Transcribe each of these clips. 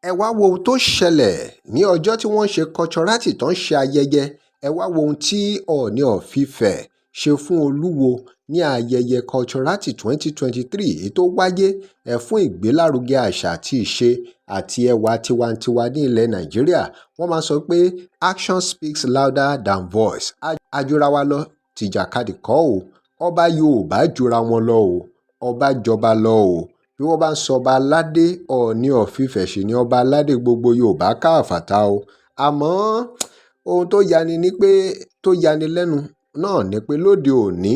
ẹ wá wo ohun tó ṣẹlẹ̀ ní ọjọ́ tí wọ́n ṣe culturati tó ń ṣe ayẹyẹ. Ẹ wá wo ohun tí Ooni of Ife ṣe fún Olúwo ní ayẹyẹ culturati 2023 èyí tó wáyé fún ìgbélárugẹ àṣà àti ìṣe àti ẹwà tiwantiwa ní ilẹ̀ Nàìjíríà. Wọ́n máa sọ pé action speaks louder than voice. Ajura wa lọ tìjàkadì kọ́ o. Ọba Yorùbá jura wọn lọ o. Ọba jọba lọ o. Bí wọ́n bá ń sọ ọba aládé, Ooni of Ife sì ni ọba aládé gbogbo Yorùbá káàfàtà o. Àmọ́ ohun tó yani lẹ́nu náà ni pé lóde òní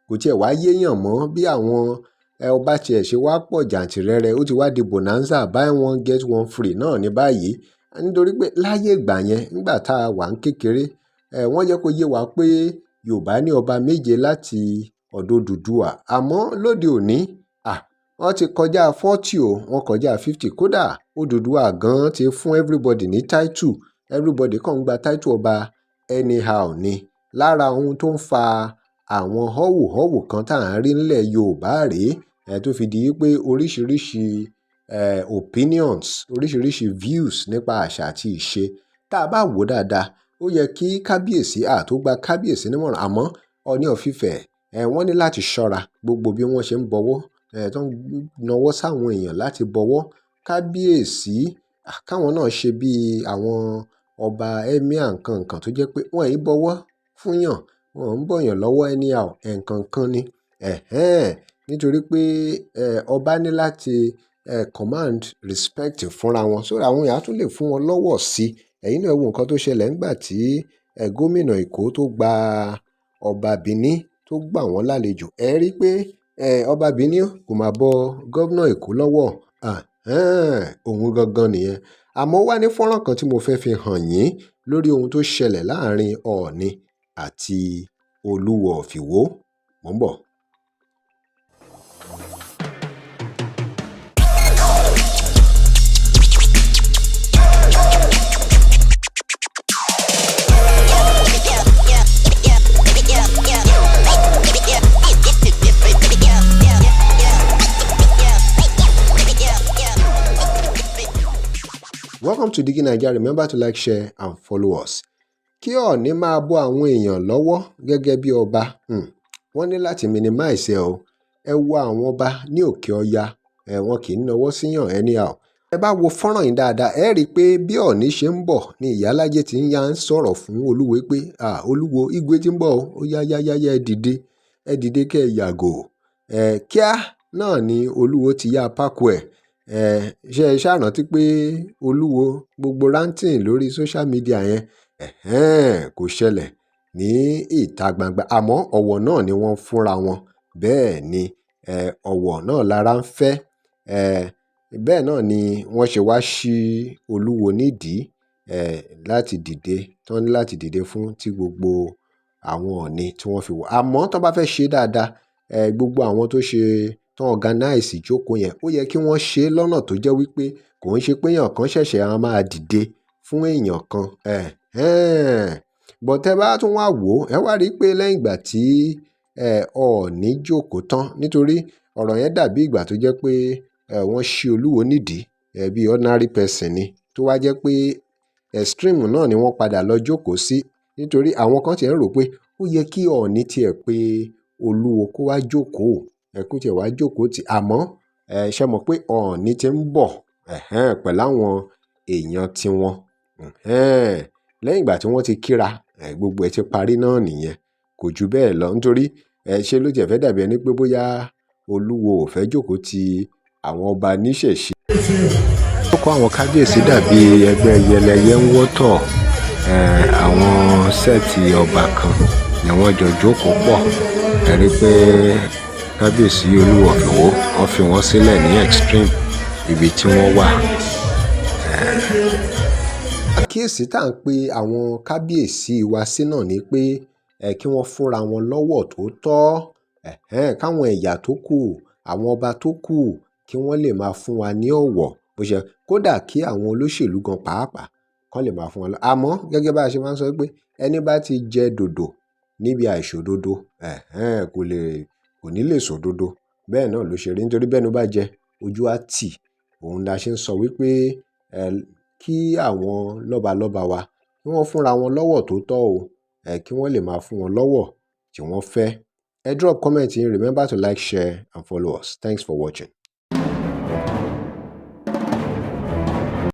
kò tiẹ̀ wá yéèyàn mọ́ bí àwọn ọba tiẹ̀ ṣe wá pọ̀ jàǹtìrẹrẹ. Ó ti wá di bonanza, buy one get one free náà ní báyìí. Nítorí pé láyé ìgbà yẹn nígbà tá a wà ń kékeré, wọ́n jẹ́ kó yé wa pé Yorùbá ní ọba méje láti ọ̀dọ̀ Odùduwà. Àmọ́ lóde òní wọ́n ti kọjá 40 o, wọ́n kọjá 50. Kódà Odùduwà gan ti fún everybody ní title. Everybody kàn ń gba title ọba anyhow ni. Lára ohun tó ń fa àwọn họ́wùhọ́wù kan tá à ń rí nílẹ̀ Yorùbá rèé, tó fi di pé oríṣiríṣi opinions, oríṣiríṣi views nípa àṣà àti ìṣe. Tá a bá wò dáadáa, ó yẹ kí kábíyèsí tó gba kábíyèsí nímọ̀ràn. Àmọ́ Ooni of Ife wọ́n ní láti ṣọ́ra gbogbo bí wọ́n ṣe ń bọwọ́ tó ń nawọ́ sáwọn èèyàn láti bọwọ́. Kábíyèsí káwọn náà ṣe bí àwọn ọba emir nǹkan tó jẹ́ pé wọ́n ì bọwọ́ fúnyàn, wọ́n ń bọ̀yàn lọ́wọ́ anyhow nǹkan ni. Nítorí pé ọba ní láti command respect fúnra wọn, so àwọn èèyàn á tún lè fún wọn lọ́wọ́ sí. Ẹ̀yin náà wo nǹkan tó ṣẹlẹ̀ nígbà tí gómìnà Èkó tó gba ọba Benin tó gbà wọ́n lálejò. Ẹ rí pé ọba Benin kò máa bọ gómìnà Èkó lọ́wọ́. Òun gangan nìyẹn. Àmọ́ wá ní fọ́nrán kan tí mo fẹ́ fi hàn yín lórí ohun tó ṣẹlẹ̀ láàrin Ooni àti Oluwo of Iwo. Mò ń bọ̀. Welcome to Digi Naija. Remember to like, share and follow us. Kí Ooni máa bọ́ àwọn èèyàn lọ́wọ́ gẹ́gẹ́ bí ọba, wọ́n ní láti minimize ẹ o. Ẹ wo àwọn ọba ní òkè ọya, wọn kì í nawọ́ síyàn anyhow. Ẹ bá wo fọ́nrán yìí dáadáa, ẹ rí i pé bí Ooni ṣe ń bọ̀ ni Ìyálájé ti ń sọ̀rọ̀ fún Olúwo pé Olúwo Igwe ti ń bọ̀ o, ó yá ẹ dìde kẹ́ ẹ yàgò. Kíá náà ni Olúwo ti yá pákó ẹ̀. Ṣé ẹ ṣàrántí pé Olúwo gbogbo ranting lórí social media yẹn kò ṣẹlẹ̀ ní ìta gbangba, àmọ́ ọ̀wọ̀ náà ni wọ́n fúnra wọn. Bẹ́ẹ̀ ni ọ̀wọ̀ náà lára ń fẹ́. Bẹ́ẹ̀ náà ni wọ́n ṣe wá sí Olúwo nídìí láti dìde, tán ní láti dìde fún tí gbogbo àwọn Ọ̀ọ̀ni tí wọ́n fi wọ̀. Àmọ́ tó bá fẹ́ ṣe dáadáa, gbogbo àwọn tó organize ìjókòó yẹn, ó yẹ kí wọ́n ṣe lọ́nà tó jẹ́ wípé kò ń ṣe pé èèyàn kan ṣẹ̀ṣẹ̀ máa dìde fún èèyàn kan. But tẹ́ bá tún wá wò ó, ẹ wá rí i pé lẹ́yìn ìgbà tí Ọọ̀ni jókòó tán, nítorí ọ̀rọ̀ yẹn dàbí ìgbà tó jẹ́ pé wọ́n ṣí Olúwo nídìí bí ordinary person ni, tó wá jẹ́ pé extreme náà ni wọ́n padà lọ jókòó sí. Nítorí àwọn kan tiẹ̀ ń rò pé ó yẹ kí Ọọ̀ni tiẹ̀ pé Olúwo kó wá jókòó, kó tiẹ̀ wá jókòó tì. Àmọ́ ṣe mọ̀ pé Ọọ̀ni ti ń bọ̀ pẹ̀lú àwọn èèyàn tiwọn. Lẹ́yìn ìgbà tí wọ́n ti kíra, gbogbo ẹ̀ ti parí náà nìyẹn, kò ju bẹ́ẹ̀ lọ. Nítorí ṣe ló tiẹ̀ fẹ́ dàbí ẹni pé bóyá Olúwo ò fẹ́ jókòó ti àwọn ọba níṣẹ̀ṣe. Jókòó àwọn kábíyèsí dàbí ẹgbẹ́ yẹlẹyẹ ń wọ́tọ̀. Àwọn sẹ́ẹ̀tì ọba kan ni wọ́n jọ jókòó pọ̀. Ẹ rí pé kábíyèsí Olúwo of Iwo wọ́n fi wọ́n sílẹ̀ ní extreme ibi tí wọ́n wà. Àkíyèsí tá à ń pe àwọn kábíyèsí wa sí náà ni pé kí wọ́n fúnra wọn lọ́wọ́ tó tọ́. Káwọn ẹ̀yà tó kù, àwọn ọba tó kù, kí wọ́n lè máa fún wa ní ọ̀wọ̀ bó ṣe. Kódà kí àwọn olóṣèlú gan pàápàá kán lè máa fún wọn lọ. Àmọ́ gẹ́gẹ́ bá a ṣe máa ń sọ pé ẹni bá ti jẹ dòdò níbi àìṣòdodo, kò ní lè sòdodo. Bẹ́ẹ̀ náà ló ṣe rí. Nítorí bẹ́nu bá jẹ, ojú á tì. Òun la ṣe ń sọ wípé kí àwọn lọ́balọ́ba wa kí wọ́n fúnra wọn lọ́wọ̀ tó tọ́ o, kí wọ́n lè máa fún wọn lọ́wọ̀ tí wọ́n fẹ́. Drop comment yín, remember to like, share and follow us. Thanks for watching.